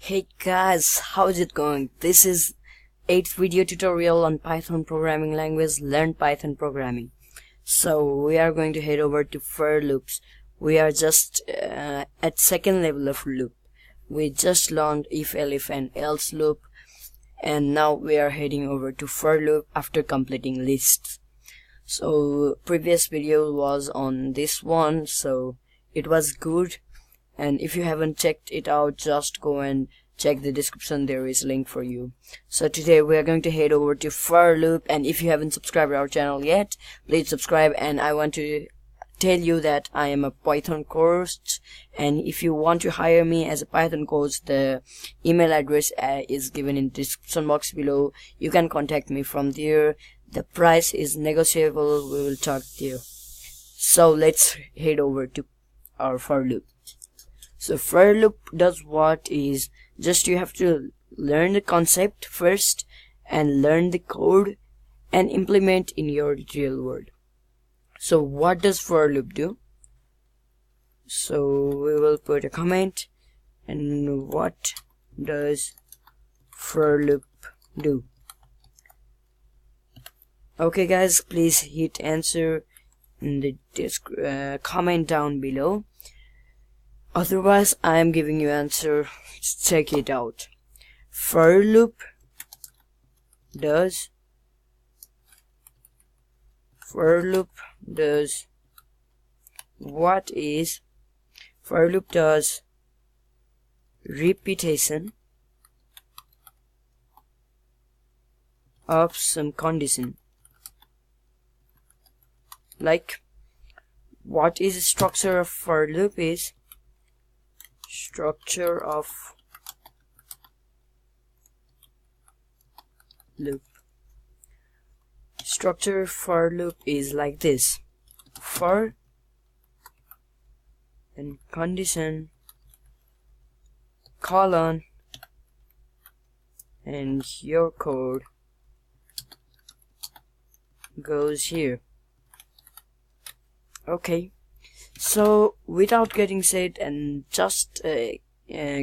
Hey guys, how's it going? This is 8th video tutorial on Python programming language, Learn Python Programming. So we are going to head over to for loops. We are just at second level of loop. We just learned if, elif and else loop, and now we are heading over to for loop after completing lists. So previous video was on this one, so it was good. And if you haven't checked it out, just go and check the description. There is a link for you. So today we are going to head over to for loop, and if you haven't subscribed to our channel yet, please subscribe. And I want to tell you that I am a Python coach, and if you want to hire me as a Python coach, the email address is given in the description box below. You can contact me from there. The price is negotiable. We will talk there. So let's head over to our for loop. So for loop does what is just you have to learn the concept first and learn the code and implement in your real world. So what does for loop do? So we will put a comment, and what does for loop do? Okay guys, please hit answer in the comment down below. Otherwise, I am giving you answer. Check it out. For loop does what is for loop does repetition of some condition. Like, what is the structure of for loop is structure of loop. Structure for loop is like this: for and condition colon and your code goes here. Okay, so without getting said and just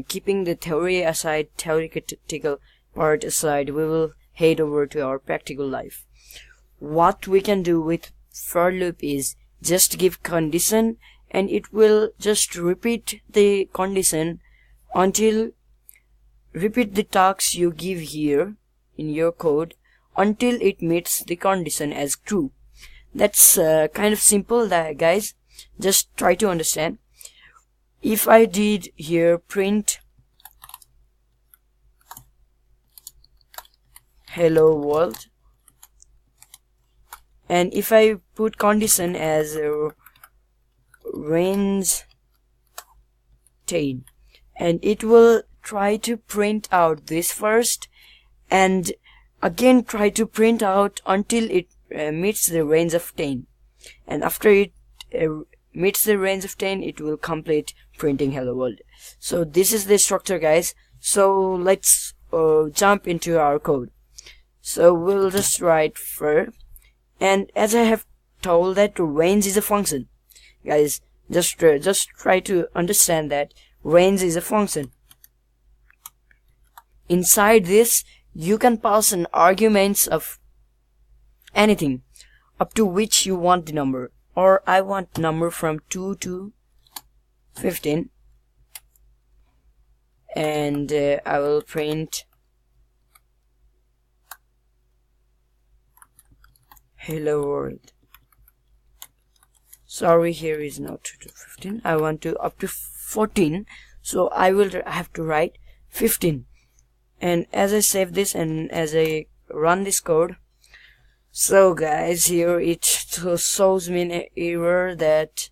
keeping the theory aside, theoretical part aside, we will head over to our practical life. What we can do with for loop is just give condition, and it will just repeat the condition until repeat the tasks you give here in your code until it meets the condition as true. That's kind of simple, guys. Just try to understand. If I did here print hello world, and if I put condition as range 10, and it will try to print out this first and again try to print out until it meets the range of 10, and after it meets the range of 10, it will complete printing hello world. So this is the structure, guys. So let's jump into our code. So we'll just write for, and as I have told that range is a function, guys, just try to understand that range is a function. Inside this you can pass an arguments of anything up to which you want the number, or I want number from 2 to 15, and I will print hello world. Sorry, here is not 2 to 15. I want to up to 14, so I will have to write 15. And as I save this and as I run this code, so guys, here it shows me an error that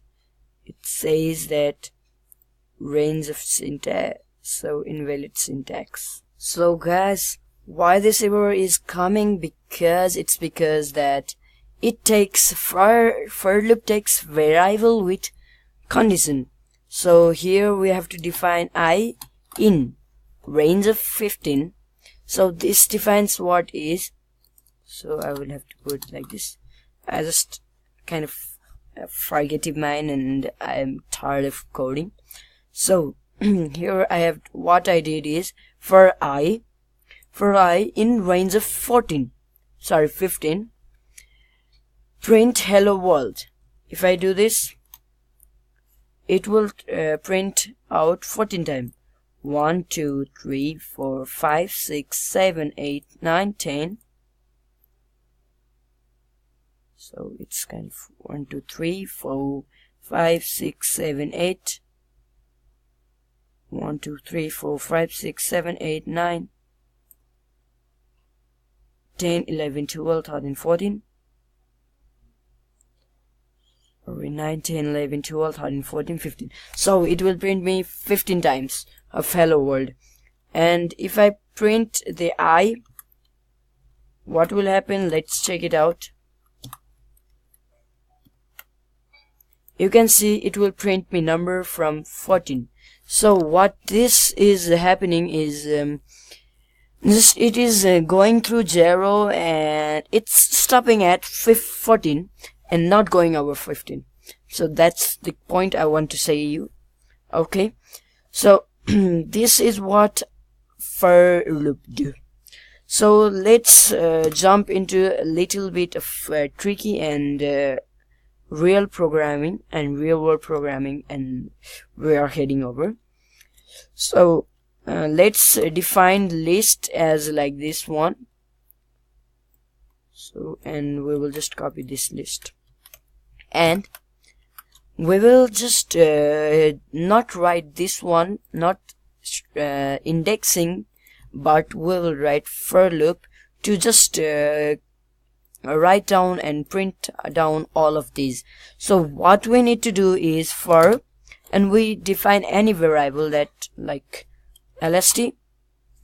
it says that range of syntax, so invalid syntax. So guys, why this error is coming? Because that it takes for loop takes variable with condition. So here we have to define I in range of 15. So this defines what is. So I will have to put like this. I just kind of forgetting mine, and I am tired of coding. So here I have, what I did is for I in range of 15, print hello world. If I do this, it will print out 14 times. 1 2 3 4 5 6 7 8 9 10. So it's kind of 1 2 3 4 5 6 7 8. 1 2 3 4 5 6 7 8 9 10 11 12 13 14. 9 10 11 12 13 14 15. So it will print me 15 times of hello world. And if I print the I, what will happen? Let's check it out. You can see it will print me number from 14. So what this is happening is it is going through 0 and it's stopping at 14 and not going over 15. So that's the point I want to say you. Okay, so this is what for loop do. So let's jump into a little bit of tricky and real programming and real world programming, and we are heading over. So let's define list as like this one. So, and we will just copy this list, and we will just not write this one, not indexing, but we will write for loop to just write down and print down all of these. So what we need to do is for, and we define any variable that like lst.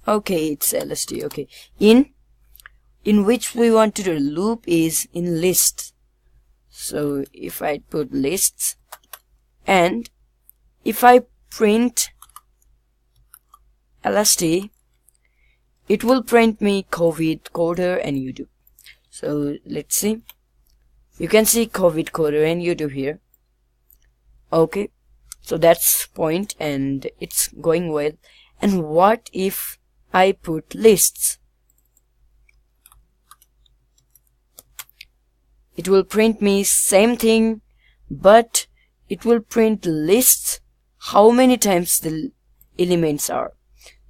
Okay, it's lst. Okay, in which we want to do loop is in list. So if I put lists, and if I print lst, it will print me COVID, coder, and YouTube. So let's see. You can see COVID, coder, and YouTube here. Okay, so that's point, and it's going well. And what if I put lists? It will print me same thing, but it will print lists how many times the elements are.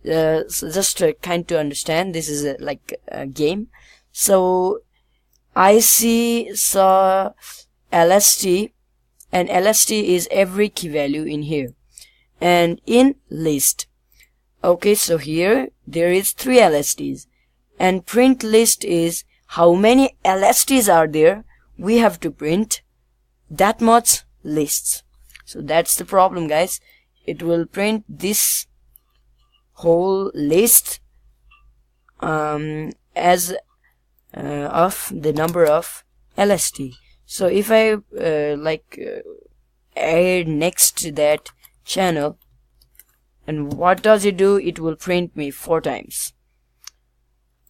So just kind to understand, this is like a game. So I saw lst, and lst is every key value in here, and in list. Okay, so here there is 3 lsts, and print list is how many lsts are there. We have to print that much lists. So that's the problem, guys. It will print this whole list as of the number of lst. So if I add next to that channel, and what does it do? It will print me 4 times.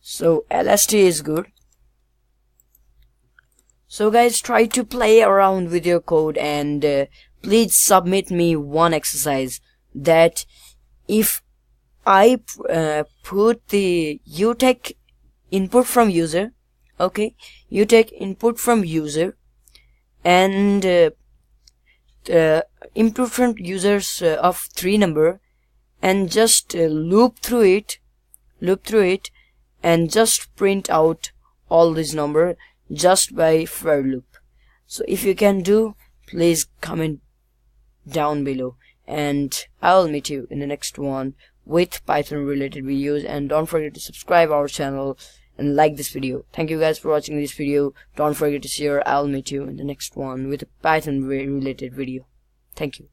So lst is good. So guys, try to play around with your code, and please submit me one exercise that if I put the you take input from user, okay, you take input from user, and input from users of 3 number, and just loop through it, and just print out all this number just by for loop. So if you can do, please comment down below, and I'll meet you in the next one with Python related videos. And don't forget to subscribe our channel and like this video. Thank you guys for watching this video. Don't forget to share. I'll meet you in the next one with a Python related video. Thank you.